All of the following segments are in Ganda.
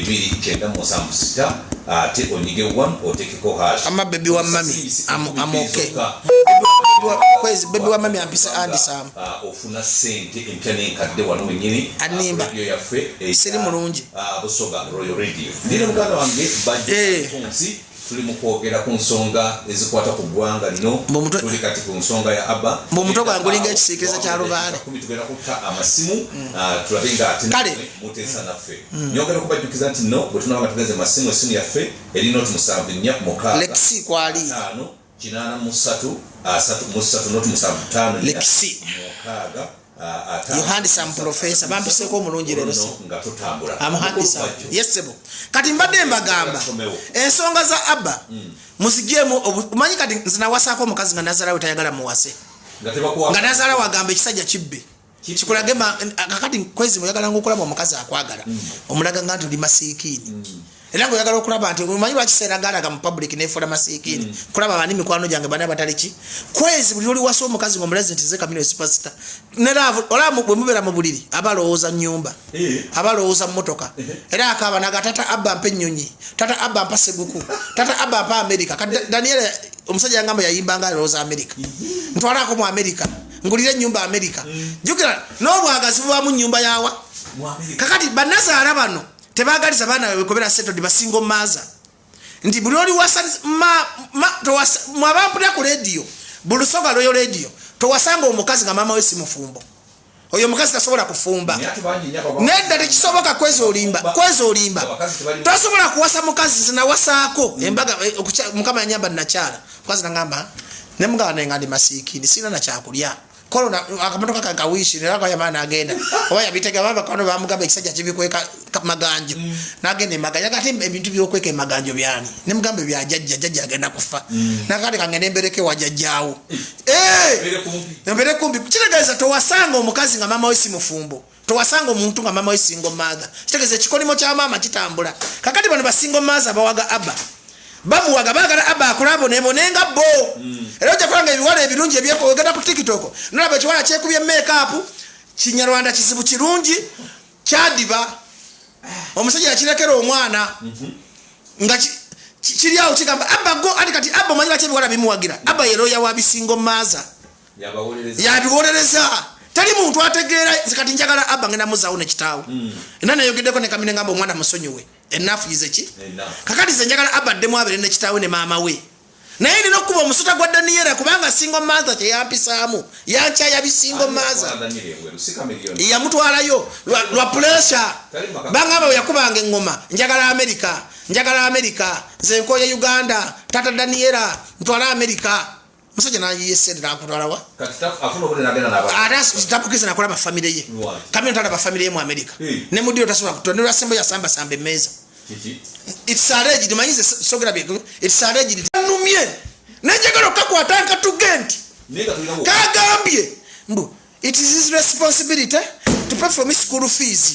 2976 ate onyige 1 otekeko hash ama baby wa mami am okay kwezi baby wa mami ampisa andi sam ofuna sente empyane nkadde wano wenyini animba radio yaffe siri mulungi Busoga Royal Radio ndine muganda wange budget fonsi tuli mukwogera ku nsonga ezikwata ku ggwanga lino tuli kati ku nsonga ya Abba mumuto gwangulinga ekisikiriza kya Lubaale tugenda kutta amasimu tulabenga ate mutesa naffe nyogera kubajjukiza nti no bwe tunaba tugeze masimu esimu yaffe erina oti 7 Lexi kwali 5 83 3 Lexi you handsome professor bampise ko mulungi lero nga tutambula am handsome yes sebo kati mbadde mbagamba ensonga za Abba muzigiyemu umanyi kati zinawasako mukazi nga Nazara utayagala muwase nga Nazara wagamba ekisajja kibbe kikulagema kakati kwezi muyagala ngokulaba omukazi akwagala omulaga nga ndi masiikini era ngo yagala okulaba nti umanyi lwakiseera galaga mu public nefola masiikini kulaba bani mikwano gyange bana bataliki kwezi buli oli waso omukazi ngo president ze Kamino superstar neravu olamu bwe mubera mu buliri abalowooza nyumba abalowooza motoka era akaba naga tata Abba mpe nyonyi tata Abba mpa seguku tata Abba mpa America Daniel omusajja ngamba yayimbanga alowooza America ntwalako mu America ngulire nyumba America jukira n'obwagazi buba mu nyumba yawa kakati banazala bano tebagaliza bana wekobera settled basingo maza nti buli oli wasa mwabampulia ku radio Busoga Royal Radio towasanga omukazi nga mama we si mufumbo oyo mukazi tasobola kufumba nedda tekisoboka kwezo olimba tasobola kuwasa mukazi zinawasaako embaga mukama yanyamba nakyala mukazi nangamba ne mugana ngandi masiikini sina na kyakulya korona akamotoka kakawishi nerako yamana agenda oba yabitega baba kono bamugamba ekisajja kibikweka maganjo nagende maganja kati ebintu byokweka maganjo byani ne mugambe byajajja agenda kufa nakati kangene mbereke wajajjawo mbere kumbi kitegeza towasanga omukazi nga mama we si mufumbo towasanga omuntu nga mama we singo mother kitegeza kikolimo kya mama kitambula kakati bano basingo mother bawaga Abba bamuwaga bagala Abba akulabo nebonenga bo era ojja kulanga ebiwala ebirungi ebyeko ogenda ku TikTok nolaba ekiwala kyekubye makeup kinyarwanda kizibu kirungi kyadiba omusajja yakirekera omwana nga kiri awo kigamba Abba go ati kati Abba manyi baki ebiwala bimuwagira Abba yero ya wabisingo maza yabiwolereza tali muntu ategeera kati njagala Abba ngenda muzaawo ne kitaawo nana yogeddeko ne Kamine ngamba omwana musonyiwe enough is echi kakati zenjagala Abba demu abere ne kitaawe ne mama we naye ndino kuba omusuta gwa Daniela kubanga single mother kye yampisaamu yancha yabisingo mother yamutwalayo lwa pressure banga aba yakubanga engoma njagala America nze nkoye Uganda tata Daniela ntwala America musajja na yesendera akutwala wa afuna obule nagenda naba atas tapukiza nakola ba family ye Kamino tata ba family ye mu America ne mudio tasoba kutondera sembo ya samba meza it's alleged manyize sogera biko it's alleged numye nejagalo kakwatanga tugenti kagambye mbu it is his responsibility to pay for me school fees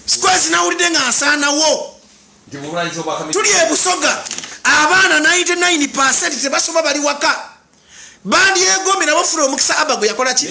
squares na ulidenga asana wo tuli Busoga abana 99% tebasoma bali waka bandi egombe nabo from mukisa Abba gwe yakola ki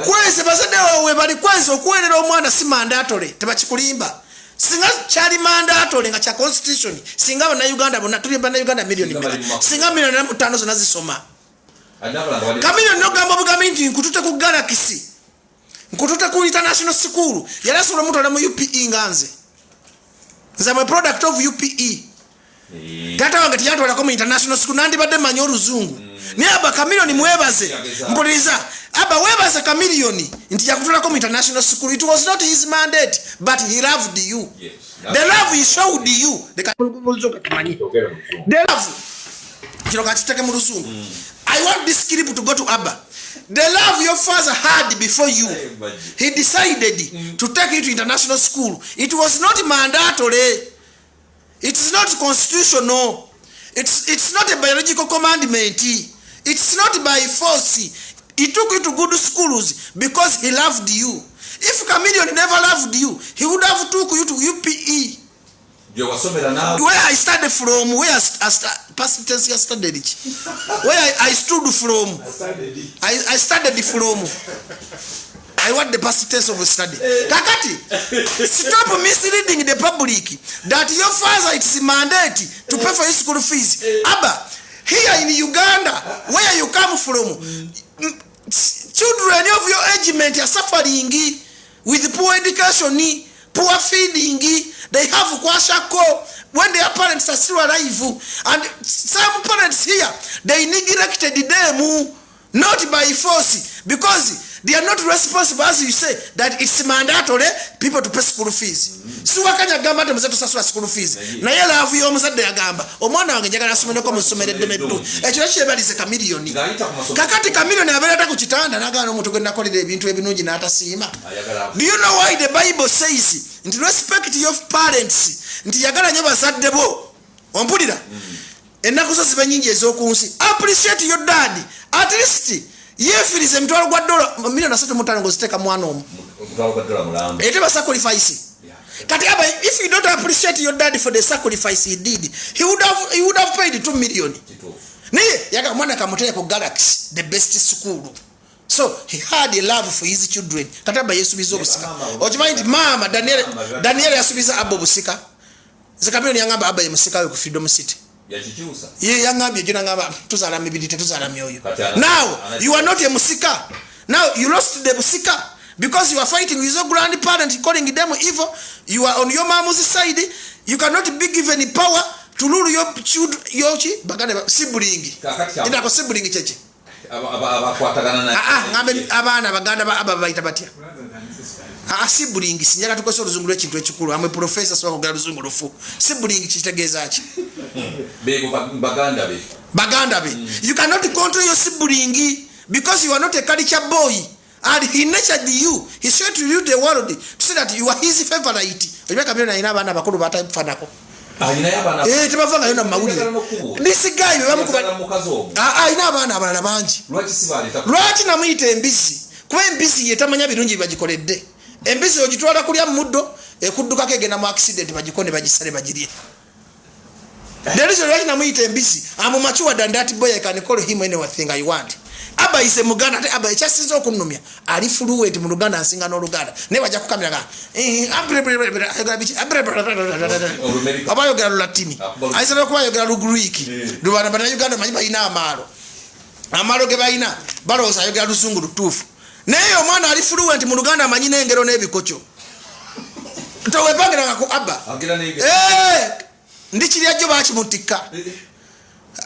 kwese bazadde wawe bali kwenso okuwerera omwana si mandatory tebakikulimba singa kyali mandatory nga kya constitution singa bana Uganda bonna tuli bana Uganda milioni singa milioni 5 zona zisoma Kamino nogamba bugamenti nkutute ku Galaxy nkutute ku international school yalasobola omuntu ala mu UPE nganze nzamwe product of UPE tata wange tiyatwala ko mu international school nandi badde manyo oluzungu ni Abba Kamino ni mwebaze mpoliza Abba webaze Kamilioni nti yakutula ko mu international school it was not his mandate but he loved you the love he showed you the love kino katiteke mu luzungu I want this clip to go to Abba. The love your father had before you, he decided to take you to international school. It was not mandatory. It is not constitutional. It's not a biological commandment. It's not by force. He took you to good schools because he loved you. If Chameleone never loved you, he would have took you to UPE. Where I started from, where past tense I studied it. Where I stood from. I started from. I want the past tense of study. Kakati, stop misleading the public that your father it's mandate to pay for his school fees. Abba, here in Uganda, where you come from, children of your age are suffering with poor education, poor feeding. They have kwashako when their parents are still alive. And some parents here, they neglected them, not by force, because they are not responsible, as you say, that it's mandatory people to pay school fees. So what can you gamba to mzetu sasura school fees? Na yela hafu yo mzade ya gamba. Omwana wange njagala asomere ko musomere demedu. Ekyo kyebali se chameleon. Kakati chameleon abera kuchitanda nagano omuntu gwenda kolera ebintu ebinungi n'atasiima. Do you know why the Bible says, nti respect your parents, nti yagala nyo bazadde bo. Ompulira? Ennaku zo ziba nyingi ez'okunsi. Appreciate your dad. At least yefirize mtwalo gwa dola milioni 3 ngoziteka mwana omu. Mtwalo gwa dola mulambe. Ete ba sacrifice. Kati aba, if you don't appreciate your dad for the sacrifice he did, he would have paid 2 million. Niye yaka mwana kamuteye ko Galaxy, the best school. So he had a love for his children. Kati aba yesubiza obusika. Ochimanyi mama Daniel yasubiza abo busika. Zikamiro yangamba aba yemusika we ku Freedom City. Ye yangambye jina ngamba tuzala mibili tetuzala myoyo. Now you are not a musika. Now you lost the musika because you are fighting with your grandparents, calling them evil. You are on your mom's side. You cannot be given power to rule your children, your sibling. Ina ko sibling cheche. Abakwatagana na ngambe abana baganda aba baita batia. Sibling sinjaka tukoso oluzungu ekintu ekikulu amwe professor so bakogera luzungu lufu. Sibling kitegeeza ki? Baganda be. You cannot control your sibling because you are not a culture boy. And he nurtured you. He showed to you the world to say that you are his favorite. Ojibeka bino ina abana bakulu batafanako. Ina yabana. Tebavanga yona mawulire. This guy bamukuba. Ina abana abalala bangi. Lwaki namuyita embizi? Kuba embizi yetamanya birungi bagikoledde. Embizi ogitwala kulya muddo ekudduka kegena mu accident bagikonde bagisale bagirye. There is a right namuyita embizi. I'm mature than that boy. I can call him anything I want. Aba is a Muganda, Aba chassis okumnomia. Ali fluent mu Luganda asinga no Luganda. Never jack kamera. Abayo gala Latini. I said okwayo gala Greek. Do wana bana Uganda manyi ina amaro. Amaro ge baina. Barosa yo gala Luzungu lutufu. Neyo mwana ali fluent mu Luganda manyi n'engero n'ebikocho. Towe pangira ko Aba. Agira n'engero. Ndichiriya jo bakimutika.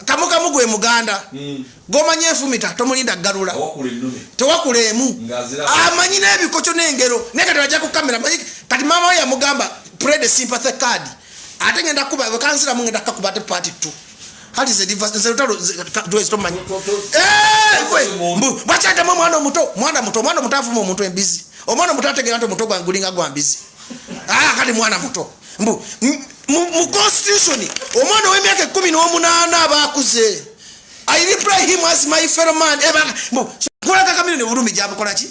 Kamuka mugwe Muganda. Gomanye efumita tomulinda garula. Tewakulemu. Amanyi n'ebikocho n'engero. Nekati bajja ku kamera manyi kati mama ya mugamba play the sympathy card. Ate ngenda kuba kansira mungenda kakuba te part 2. How is the difference? Do is to manyi. Mbu bachata mwana muto afumo omuntu embizi. Omwana muto ategera nto muto gwangulinga gwambizi. Kati mwana muto. Mbu mu constitution omwana w'emyaka 18 abakuze. I reply him as my fellow man. Kulaka kamili ne bulumi jabukola ki?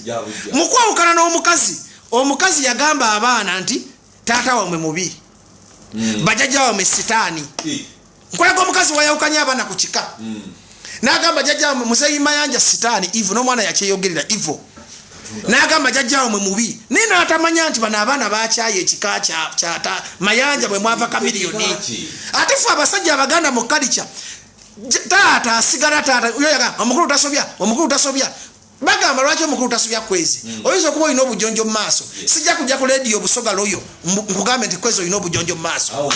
Mukwawukana n'omukazi. Omukazi yagamba abaana nti taata wamwe mubi. Bajajja wamwe sitaani. Kulaka omukazi wayawukanya abaana ku kika. N'agamba jajja wamwe Muzeyi Mayanja sitaani Ivo n'omwana yakyeyogerera Ivo. N'agamba jajja wamwe mubi. Nina atamanya nti bana abaana bakyaye ekika kyata Mayanja bwe mwava kamiliyoni. Ate fu abasajja abaganda mu culture tata sigara tata uyo yaga omukulu tasobya bagamba lwaki omukulu tasobya kwezi oyinza okuba olina obujonjo mu maaso sijja kujja ku radio obusoga loyo nkugambe nti kwezi olina obujonjo mu maaso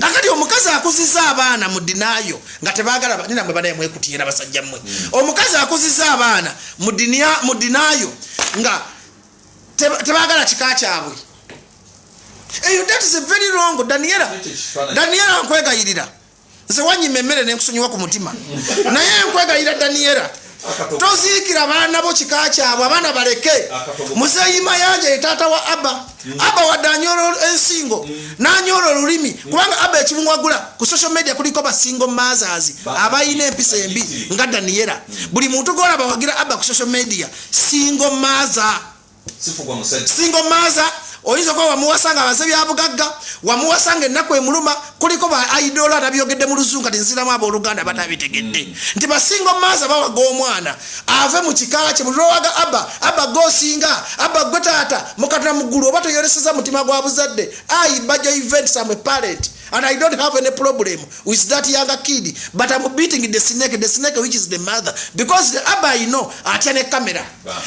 kakati omukazi akuziza abaana mu dinayo nga tebagala nina mwe banaye mwekutira basajja mmwe omukazi akuziza abaana mu dinayo nga tebagala kika kyabwe that is very wrong. Daniela nkwegayirira nse wanyima emmere n'enkusonyiwa ku mutima naye nkwegayira Daniela tozikira abaana bo kika kyabwe abaana baleke Muzeyi Mayanja ye taata wa Aba wadde anyola ensingo n'anyola olulimi kubanga Aba ekimwagula ku social media kuliko ba single mothers abayina empisa embi nga Daniela buli muntu gola bawagira Aba ku social media single mother oyinza kwa wamuwasanga abaze bya bugagga wamuwasanga ennaku emuluma kuliko ba idola nabyogedde mu luzungu ati nziramu abooluganda batabitegedde nti basinga maaza bawaga omwana ave mu kikala kye bulowaga aba gosinga aba gwetaata mukatuna mugulu oba toyoleseza mutima gwa buzadde bajo event some parent and I don't have any problem with that younger kid but I'm beating the snake which is the mother because the abba you know atene camera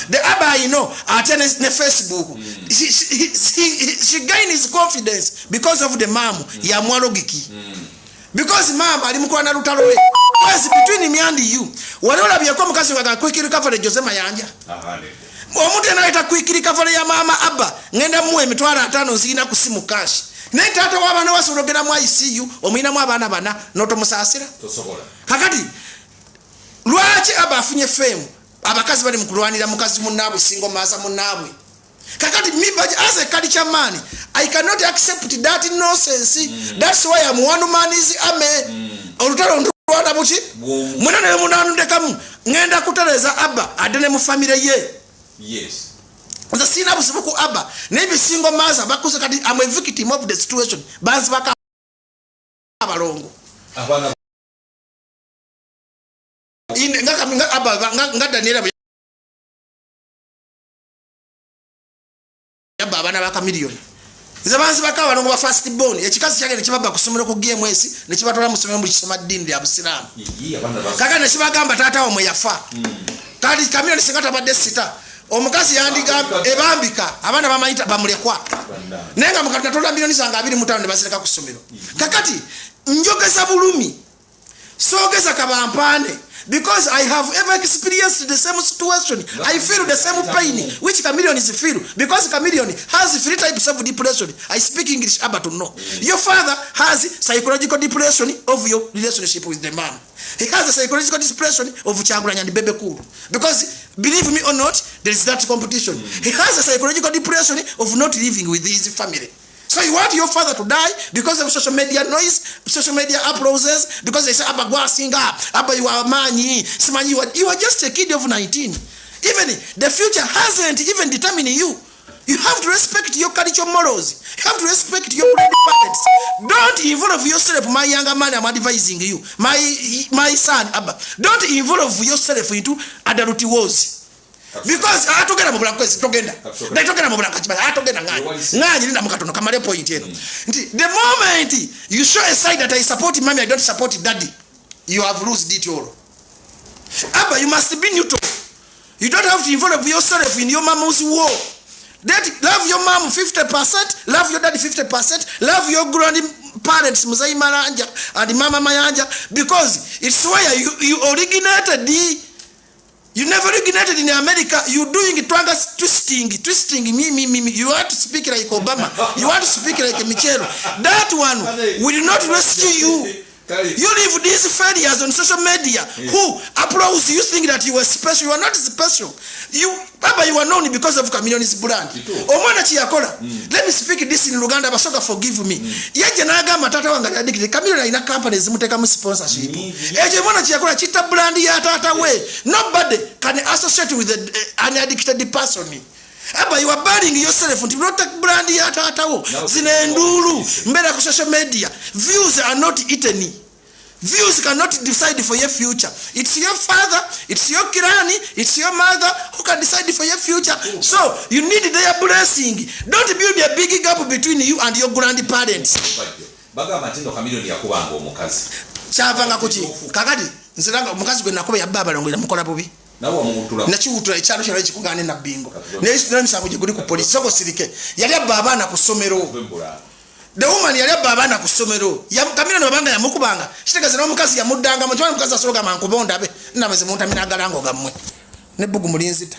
the abba you know atene Facebook she gained his confidence because of the mom ya mwalogiki because mom alimukwa na lutalo we was between me and you walola byako mukazi waga kwikirika for Jose Mayanja omuntu anaita kwikirika for ya mama abba ngenda muwe emitwala 5 zina kusimu cash ne tata wabana wasurogera mu ICU omuyina mu abana bana noto musasira tosobola kakati lwachi abafunye fame abakazi bali mukulwanira mukazi munabwe singo maza munabwe kakati mimba as a culture man I cannot accept that nonsense that's why I'm one man is ame olutalo ndwanda buchi munane munanu ndekamu ngenda kutereza abba adene mu family ye yes the sina busibuku abba maybe single maza bakuze kati I'm a victim of the situation banzi baka abalongo abana in ngaka abba ngadanira yabba abana baka million zabanzi baka balongo ba first born ekikazi kyage ne kibabba kusomera ku GMS ne kibatola musomero mu kisoma dindi ya Busilamu kaka ne kibagamba tata omwe yafa kati kamera singata badde sita omukazi yandiga ebambika abana bamayita bamulekwa nenga mukatuna tola milioni zanga 25 ne basireka kusomero kakati njogeza bulumi sogeza kabampane because I have ever experienced the same situation. I feel the same pain which chameleon is feel because chameleon has 3 types of depression. I speak English able to know. Your father has psychological depression of your relationship with the man. He has a psychological depression of Chagulanya and Bebe Cool because believe me or not there is that competition. He has a psychological depression of not living with his family. So you want your father to die because of social media noise, social media applauses, because they say Abba go sing up, Abba you are mani, Simani you are just a kid of 19. Even the future hasn't even determined you. You have to respect your cultural morals. You have to respect your parents. Don't involve yourself, my younger man. I'm advising you, my son Abba. Don't involve yourself into adult wars. Because atogera mu blankwezi togenda ndayitogera mu blankachiba atogenda ngani linda mukatono kamale point eno the moment you show a side that I support mommy I don't support daddy you have lost it all. Abba you must be neutral. You don't have to involve yourself in your mom's war. That love your mom 50%, love your daddy 50%, love your grandparents Muzai Maranja and Mama Mayanja because it's where you originated. You never originated in America. You doing twisting. Me. You want to speak like Obama. You want to speak like Michelle. That one will not rescue you. You live these failures on social media. Who applauds you think that you are special? You are not special. Baba, you are known because of Chameleon's brand. Omwana chiyakola. Let me speak this in Luganda. Basoka forgive me. Yeje naga matata wanga addict. Chameleon ina companies muteka mu sponsorship. Eje mwana chiyakola chita brand ya tata we. Nobody can associate with an addicted person. Abba, you are burning yourself until not take brand ya tata wo. Zine ndulu mbele ku social media. Views are not eaten. Views cannot decide for your future. It's your father, it's your kirani, it's your mother who can decide for your future. So you need their blessing. Don't build a big gap between you and your grandparents. Baga matindo Chameleon yakubanga omukazi. Chavanga kuchi. Kakati nziranga omukazi gwe nakuba yababa longo mukola bubi. Nawo omutula. Nachiwutula ekyalo kyalo ekikugane na bingo. Ne misango giguli ku police soko sirike. Yali ababa na kusomero. The woman yali ababa na kusomero. Chameleon babanga yamukubanga. Shitekaze no mukazi yamudanga mu kyalo mukazi asoga mankubonda be. Namaze muntu amina galango gamwe. Ne bugu mulinzita.